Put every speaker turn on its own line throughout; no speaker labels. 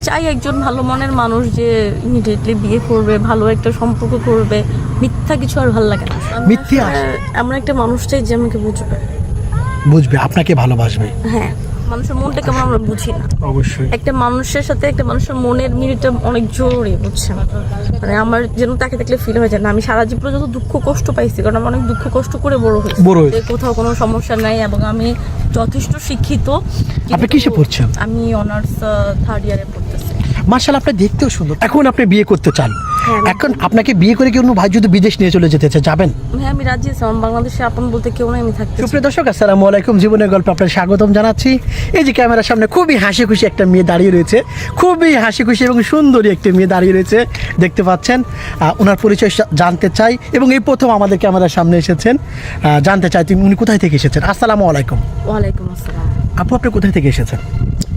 চাই একজন ভালো মনের মানুষ যে ইমিডিয়েটলি বিয়ে করবে, ভালো একটা সম্পর্ক করবে। মিথ্যা কিছু আর ভালো লাগে না। এমন একটা মানুষ চাই যে আমাকে
বুঝবে, আপনাকে ভালোবাসবে।
হ্যাঁ, মানুষের মনটা কেমন আমরা বুঝি না।
অবশ্যই
একটা মানুষের সাথে একটা মানুষের মনের মিলটা অনেক জরুরি, বুঝছেন? মানে আমার যেন তাকে দেখলে ফিল হয়ে যায় না আমি সারা জীবনে যত দুঃখ কষ্ট পাইছি, কারণ আমি অনেক দুঃখ কষ্ট করে বড় হয়েছি, কোথাও কোনো সমস্যা নাই এবং আমি যথেষ্ট শিক্ষিত।
আপনি কিসে পড়ছেন?
আমি অনার্স 3rd ইয়ারে পড়তেছি।
মাশাআল্লাহ, আপনি দেখতেও সুন্দর। এখন আপনি বিয়ে করতে চান, এখন আপনাকে বিয়ে করে কি অন্য ভাই যদি বিদেশ নিয়ে চলে যেতে চায়, যাবেন?
হ্যাঁ, আমি রাজি আছি। আমার বাংলাদেশে আপন বলতে কেউ নাই, আমি থাকতে চাই।
সুপ্রিয় দর্শক, আসসালামু আলাইকুম। জীবনের গল্পে আপনাদের স্বাগতম জানাচ্ছি। এই যে ক্যামেরার সামনে খুবই হাসি খুশি একটা মেয়ে দাঁড়িয়ে রয়েছে, খুবই হাসি খুশি এবং সুন্দরী একটা মেয়ে দাঁড়িয়ে রয়েছে, দেখতে পাচ্ছেন। ওনার পরিচয় জানতে চাই এবং এই প্রথম আমাদের ক্যামেরার সামনে এসেছেন। জানতে চাই উনি কোথায় থেকে এসেছেন। আসসালামু আলাইকুম।
ওয়ালাইকুম আসসালাম।
আপু, আপনি কোথায় থেকে এসেছেন?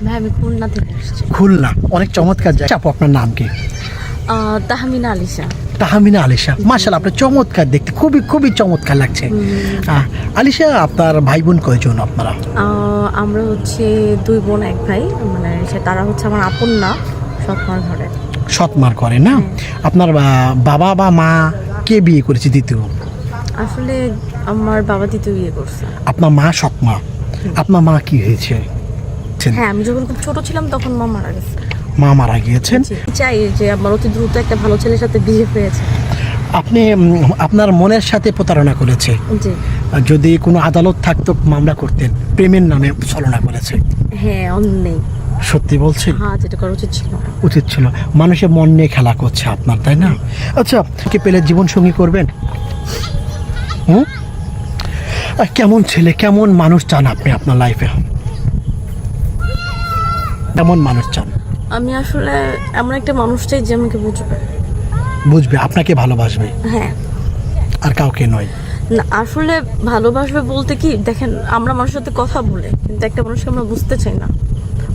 ভাই, আমি খুলনা থেকে এসেছি।
খুলনা, অনেক চমৎকার জায়গা। আপু, আপনার নাম কি?
তাহমিনা আলিশা।
তাহমিনা আলিশা, মাশাআল্লাহ, আপনার চমৎকার দেখতে, খুবই খুবই চমৎকার লাগছে। আলিশা, আপনার ভাই বোন কয়জন আপনারা?
আমরা হচ্ছে 2 বোন 1 ভাই। মানে তারা হচ্ছে আমার আপন না, সৎমার ঘরে।
সৎমার করে না? আপনার বাবা বা মা কে বিয়ে করেছে দ্বিতীয়?
আসলে আমার বাবা দ্বিতীয় বিয়ে করছে।
আপনার মা সৎমা। আপনার মা কি হয়েছে?
হ্যাঁ, আমি যখন খুব ছোট ছিলাম তখন মা মারা গেছে।
মা মারা গিয়েছেন।
চাই যে আমার অতি দ্রুত একটা ভালো ছেলের সাথে বিয়ে হয়েছে।
আপনি আপনার মনের সাথে প্রতারণা করেছে।
জি।
যদি কোনো আদালত থাকতো মামলা করতেন, প্রেমের নামে ছলনা করেছে।
হ্যাঁ, অন্যায়।
সত্যি বলছি?
হ্যাঁ, যেটা করা
উচিত ছিল। মানুষের মন নিয়ে খেলা করছে আপনার, তাই না? আচ্ছা, কি পেলে জীবন সঙ্গী করবেন? কেমন ছেলে, কেমন মানুষ চান আপনি আপনার লাইফে? কেমন মানুষ চান?
আমি আসলে এমন একটা মানুষ চাই যে আমাকে
বুঝবে, আপনাকে ভালোবাসবে।
হ্যাঁ,
আর কাউকে নয়।
না, আসলে ভালোবাসবে বলতে কি, দেখেন আমরা মানুষের সাথে কথা বলে কিন্তু একটা মানুষকে আমরা বুঝতে চাই না।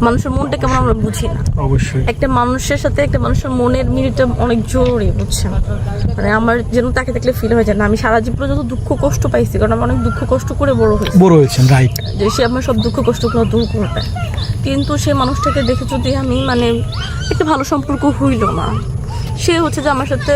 মানুষের মনটা কেমন আমরা বুঝি না।
অবশ্যই
একটা মানুষের সাথে একটা মানুষের মনের মিলটা অনেক জরুরি, বুঝছেন? মানে আমার যেন তাকে দেখলে ফিল হয়ে যায় না আমি সারা জীবনে যত দুঃখ কষ্ট পাইছি, কারণ আমি অনেক দুঃখ কষ্ট করে বড়
হয়েছেন, রাইট?
যে সে আমার সব দুঃখ কষ্টগুলো দূর করবে। কিন্তু সেই মানুষটাকে দেখে যদি আমি মানে একটা ভালো সম্পর্ক হইল না, সে হচ্ছে যে আমার সাথে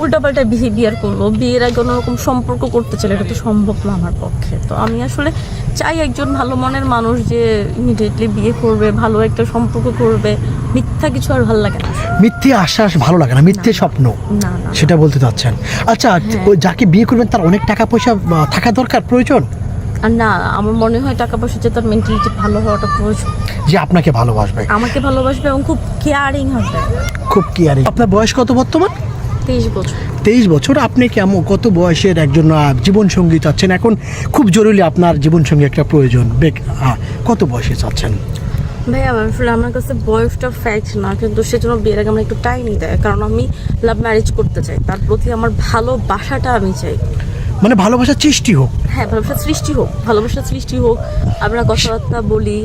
উল্টাপাল্টা বিহেভিয়ার করলো, বিয়ের আগে অন্যরকম সম্পর্ক করতে চাইলে, এটা তো সম্ভব না আমার পক্ষে। তো আমি আসলে চাই একজন ভালো মনের মানুষ যে ইমিডিয়েটলি বিয়ে করবে, ভালো একটা সম্পর্ক করবে। মিথ্যা কিছু আর ভালো লাগে না।
মিথ্যে আশ্বাস ভালো লাগে না, মিথ্যে স্বপ্ন,
না না,
সেটা বলতে চাচ্ছেন? আচ্ছা, ওই যাকে বিয়ে করবেন তার অনেক টাকা পয়সা থাকা দরকার, প্রয়োজন?
আর না, আমার মনে হয় টাকা পয়সা যে তার মেন্টালিটি ভালো হওয়াটা প্রয়োজন।
যে আপনাকে ভালোবাসবে,
আমাকে ভালোবাসবে এবং খুব কেয়ারিং হবে।
খুব কেয়ারিং। আপনার বয়স কত বর্তমান?
23 বছর।
23 বছর। আপনি কেমন, কত বয়সের একজন জীবন সঙ্গী চাচ্ছেন? এখন খুব জরুরি আপনার জীবন সঙ্গী একটা প্রয়োজন, কত বয়সে চাচ্ছেন?
ভাই, আসলে আমার কাছে বয়সটা ফ্যাক্ট না, কিন্তু সেজন্য বিয়ের আগে আমার একটু টাইম দেয়, কারণ আমি লাভ ম্যারেজ করতে চাই। তার প্রতি আমার ভালোবাসাটা আমি চাই।
মানে ভালোবাসার সৃষ্টি হোক।
হ্যাঁ, ভালোবাসার সৃষ্টি হোক, আমরা কথাবার্তা বলি।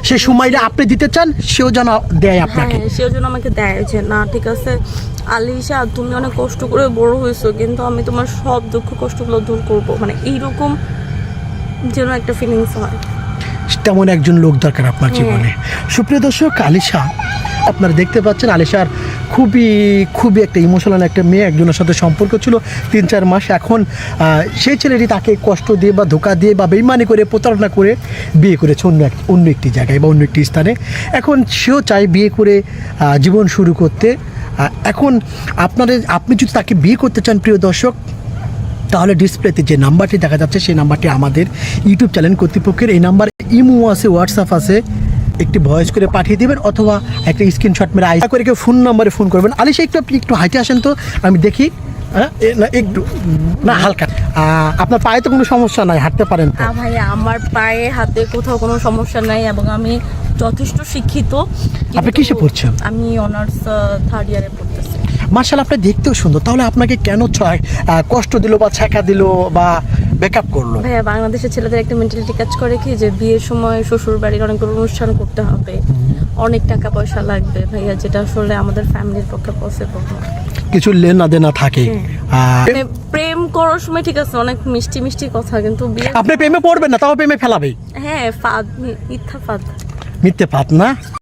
সে সময়টা আপনি দিতে চান, সেও যেন দেয় আপনাকে।
হ্যাঁ, সেও যেন আমাকে দেয় যে না ঠিক আছে আলিশা, তুমি অনেক কষ্ট করে বড় হয়েছো, কিন্তু আমি তোমার সব দুঃখ কষ্টগুলো দূর করবো, মানে এইরকম যেন একটা ফিলিংস হয়।
তেমন একজন লোক দরকার আপনার জীবনে। সুপ্রিয় দর্শক, আলিশা আপনারা দেখতে পাচ্ছেন, আলিশার খুবই খুবই একটা ইমোশনাল একটা মেয়ে, একজনের সাথে সম্পর্ক ছিল 3-4 মাস। এখন সেই ছেলেটি তাকে কষ্ট দিয়ে বা ধোকা দিয়ে বা বেইমানি করে প্রতারণা করে বিয়ে করেছে অন্য একটি জায়গায় বা অন্য একটি স্থানে। এখন সেও চায় বিয়ে করে জীবন শুরু করতে। এখন আপনি যদি তাকে বিয়ে করতে চান প্রিয় দর্শক, তাহলে ডিসপ্লেতে যে নাম্বারটি দেখা যাচ্ছে সেই নাম্বারটি আমাদের ইউটিউব চ্যানেল কর্তৃপক্ষের। এই নাম্বার ইমো আছে, হোয়াটসঅ্যাপ আছে, একটি ভয়েস করে পাঠিয়ে দেবেন অথবা একটা স্ক্রিনশট মেরে আইসা করে কেউ ফোন নাম্বারে ফোন করবেন। আলিশা, আপনি একটু হাইটে আসেন তো, আমি দেখি। না একটু, না হালকা। আপনার পায়ে তো কোনো সমস্যা নাই, হাঁটতে পারেন তো?
ভাই, আমার পায়ে হাতে কোথাও কোনো সমস্যা নাই এবং আমি যথেষ্ট শিক্ষিত।
আপনি কিসে পড়ছেন?
আমি অনার্স 3rd ইয়ারে পড়তেছি।
মাশাআল্লাহ, আপনি দেখতেও সুন্দর। তাহলে আপনাকে কেন কষ্ট দিল বা ছ্যাঁকা দিল বা ব্যাকআপ করলো?
ভাইয়া, বাংলাদেশের ছেলেদের একটা মেন্টালিটি কাজ করে কি, যে বিয়ের সময় শ্বশুর বাড়ির অনেকগুলো অনুষ্ঠান করতে হবে, অনেক টাকা পয়সা লাগবে ভাইয়া, যেটা আসলে আমাদের ফ্যামিলির পক্ষে পসিবল না।
কিছু লেনা দেনা থাকে।
প্রেম করার সময় ঠিক আছে, অনেক মিষ্টি মিষ্টি কথা, কিন্তু বিয়ে
আপনি প্রেমে পড়বেন না, তাও প্রেমে ফেলাবে।
হ্যাঁ, ফাঁদ, মিথ্যা ফাঁদ।
মিথ্যে ফাঁদ না?